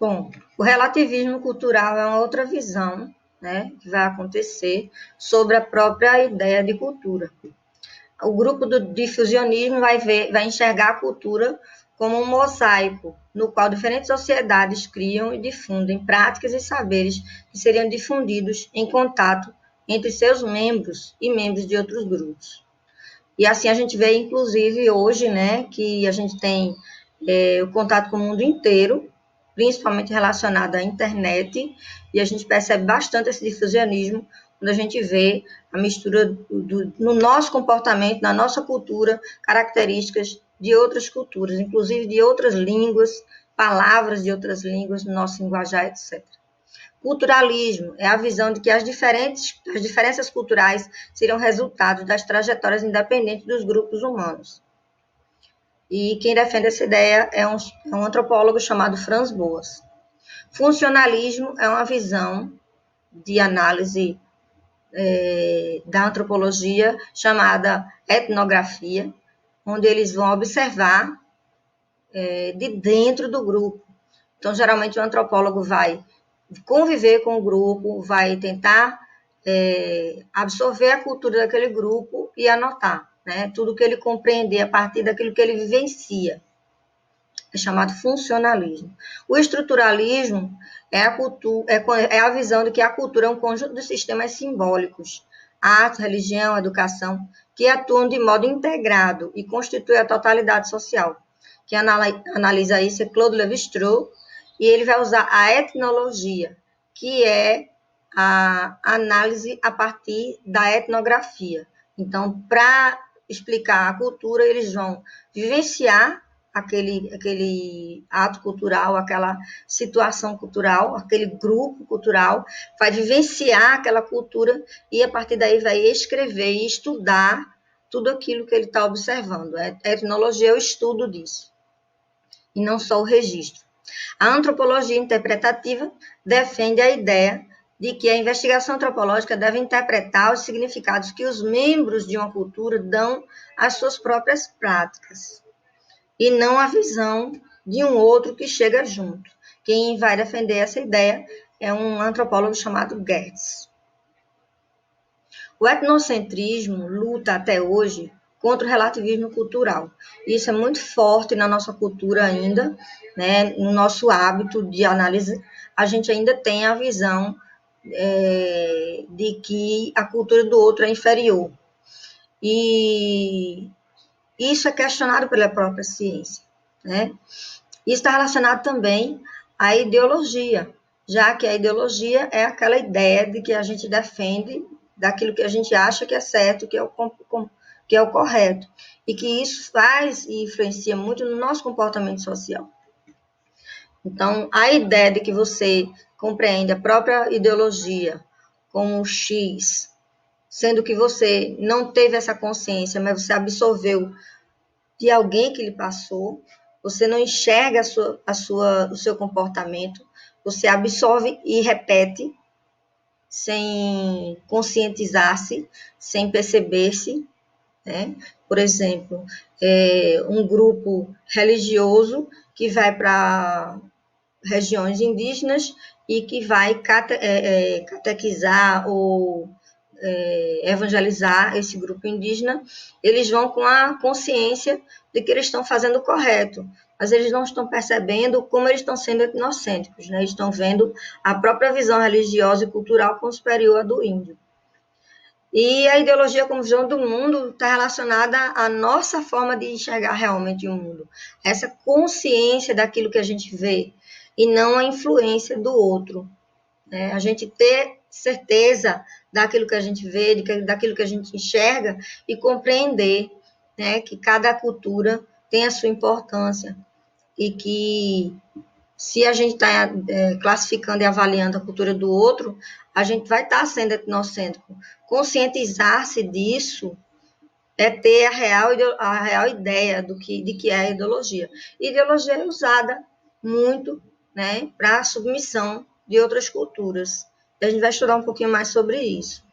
Bom, o relativismo cultural é uma outra visão, né, que vai acontecer sobre a própria ideia de cultura. O grupo do difusionismo vai enxergar a cultura como um mosaico, no qual diferentes sociedades criam e difundem práticas e saberes que seriam difundidos em contato entre seus membros e membros de outros grupos. E assim a gente vê, inclusive, hoje, né, que a gente tem o contato com o mundo inteiro, principalmente relacionado à internet, e a gente percebe bastante esse difusionismo quando a gente vê a mistura no nosso comportamento, na nossa cultura, características de outras culturas, inclusive de outras línguas, palavras de outras línguas, no nosso linguajar, etc. Culturalismo é a visão de que as diferenças culturais seriam resultado das trajetórias independentes dos grupos humanos. E quem defende essa ideia é um antropólogo chamado Franz Boas. Funcionalismo é uma visão de análise da antropologia chamada etnografia, onde eles vão observar de dentro do grupo. Então, geralmente, o antropólogo vai conviver com o grupo, vai tentar absorver a cultura daquele grupo e anotar, né, tudo que ele compreender a partir daquilo que ele vivencia. É chamado funcionalismo. O estruturalismo é a visão de que a cultura é um conjunto de sistemas simbólicos, arte, religião, educação, que atuam de modo integrado e constituem a totalidade social. Quem analisa isso é Claude Lévi-Strauss, e ele vai usar a etnologia, que é a análise a partir da etnografia. Então, para explicar a cultura, eles vão vivenciar aquele ato cultural, aquela situação cultural, aquele grupo cultural, vai vivenciar aquela cultura e, a partir daí, vai escrever e estudar tudo aquilo que ele está observando. A etnologia é o estudo disso, e não só o registro. A antropologia interpretativa defende a ideia de que a investigação antropológica deve interpretar os significados que os membros de uma cultura dão às suas próprias práticas, e não a visão de um outro que chega junto. Quem vai defender essa ideia é um antropólogo chamado Gertz. O etnocentrismo luta até hoje contra o relativismo cultural. Isso é muito forte na nossa cultura ainda, né? No nosso hábito de análise, a gente ainda tem a visão de que a cultura do outro é inferior. E isso é questionado pela própria ciência, né? Isso está relacionado também à ideologia, já que a ideologia é aquela ideia de que a gente defende daquilo que a gente acha que é certo, que é o correto, e que isso faz e influencia muito no nosso comportamento social. Então, a ideia de que você compreende a própria ideologia como X, sendo que você não teve essa consciência, mas você absorveu de alguém que lhe passou, você não enxerga o seu comportamento, você absorve e repete, sem conscientizar-se, sem perceber-se, né? Por exemplo, um grupo religioso que vai para regiões indígenas e que vai catequizar ou evangelizar esse grupo indígena, eles vão com a consciência de que eles estão fazendo o correto, mas eles não estão percebendo como eles estão sendo etnocêntricos, né? Eles estão vendo a própria visão religiosa e cultural como superior à do índio. E a ideologia como visão do mundo está relacionada à nossa forma de enxergar realmente o mundo, essa consciência daquilo que a gente vê, e não a influência do outro, né? A gente ter certeza daquilo que a gente vê, daquilo que a gente enxerga, e compreender, né, que cada cultura tem a sua importância, e que se a gente está classificando e avaliando a cultura do outro, a gente vai estar sendo etnocêntrico. Conscientizar-se disso é ter a real ideia de que é a ideologia. Ideologia é usada muito, né, para a submissão de outras culturas. E a gente vai estudar um pouquinho mais sobre isso.